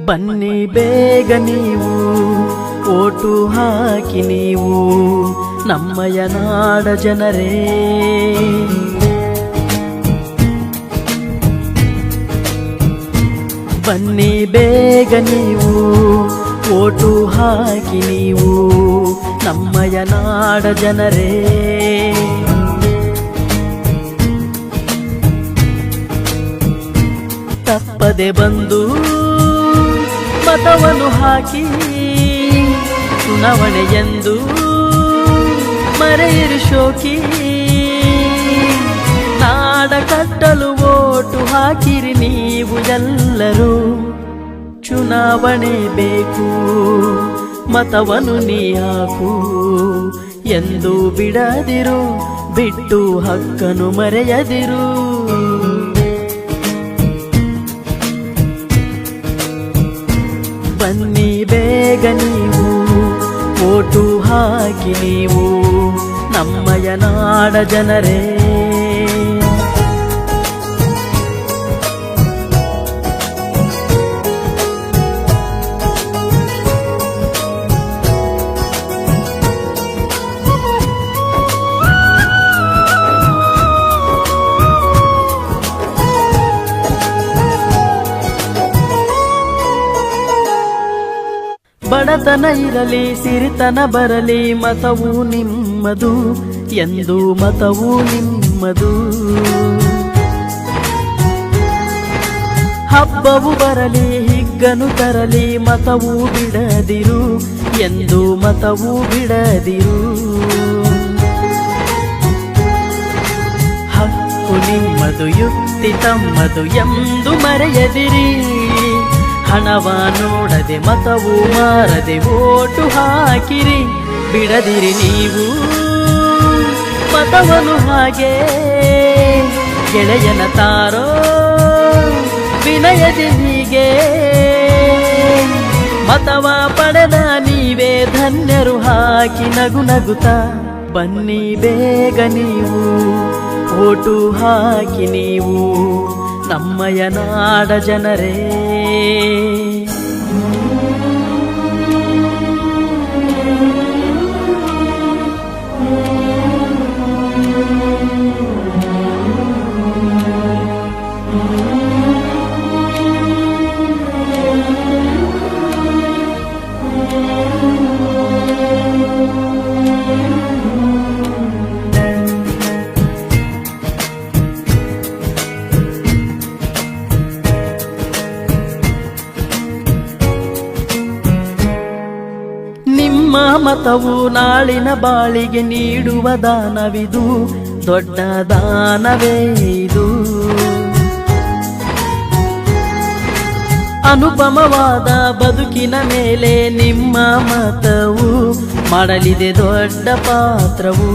ಬನ್ನಿ ಬೇಗ ನೀವು ಓಟು ಹಾಕಿ ನೀವು ನಮ್ಮಯ ನಾಡ ಜನರೇ. ಬನ್ನಿ ಬೇಗ ನೀವು ಓಟು ಹಾಕಿ ನೀವು ನಮ್ಮಯ ನಾಡ ಜನರೇ. ತಪ್ಪದೆ ಬಂದು ಮತವನ್ನು ಹಾಕಿ ಚುನಾವಣೆಯೆಂದು ಮರೆಯಿರು ಶೋಕಿ. ನಾಡ ಕಟ್ಟಲು ಓಟು ಹಾಕಿರಿ ನೀವು ಎಲ್ಲರೂ. ಚುನಾವಣೆ ಬೇಕು ಮತವನ್ನು ನೀ ಹಾಕು ಎಂದು ಬಿಡದಿರು, ಬಿಟ್ಟು ಹಕ್ಕನ್ನು ಮರೆಯದಿರು. ಬನ್ನಿ ಬೇಗ ನೀವು ಓಟು ಹಾಕಿ ನೀವು ನಮ್ಮಯ ನಾಡ ಜನರೇ. ಬಡತನ ಇರಲಿ ಸಿರಿತನ ಬರಲಿ ಮತವು ನಿಮ್ಮದು ಎಂದು ಮತವು ನಿಮ್ಮದು. ಹಬ್ಬವು ಬರಲಿ ಹಿಗ್ಗನು ತರಲಿ ಮತವು ಬಿಡದಿರು ಎಂದು ಮತವು ಬಿಡದಿರು. ಹಕ್ಕು ನಿಮ್ಮದು ಯುಕ್ತಿ ತಮ್ಮದು ಎಂದು ಮರೆಯದಿರಿ. ಹಣವ ನೋಡದೆ ಮತವು ಮಾರದೆ ಓಟು ಹಾಕಿರಿ, ಬಿಡದಿರಿ ನೀವು ಮತವನ್ನು ಹಾಗೆ. ಗೆಳೆಯನ ತಾರೋ ವಿನಯದೆ ಹೀಗೆ, ಮತವ ಪಡೆದ ನೀವೇ ಧನ್ಯರು ಹಾಕಿ ನಗು ನಗುತ್ತಾ. ಬನ್ನಿ ಬೇಗ ನೀವು ಓಟು ಹಾಕಿ ನೀವು ನಮ್ಮಯ ನಾಡ ಜನರೇ. ನಿಮ್ಮ ಮತವು ನಾಳಿನ ಬಾಳಿಗೆ ನೀಡುವ ದಾನವಿದು, ದೊಡ್ಡ ದಾನವೇ ಇದು. ಅನುಪಮವಾದ ಬದುಕಿನ ಮೇಲೆ ನಿಮ್ಮ ಮತವು ಮಾಡಲಿದೆ ದೊಡ್ಡ ಪಾತ್ರವು.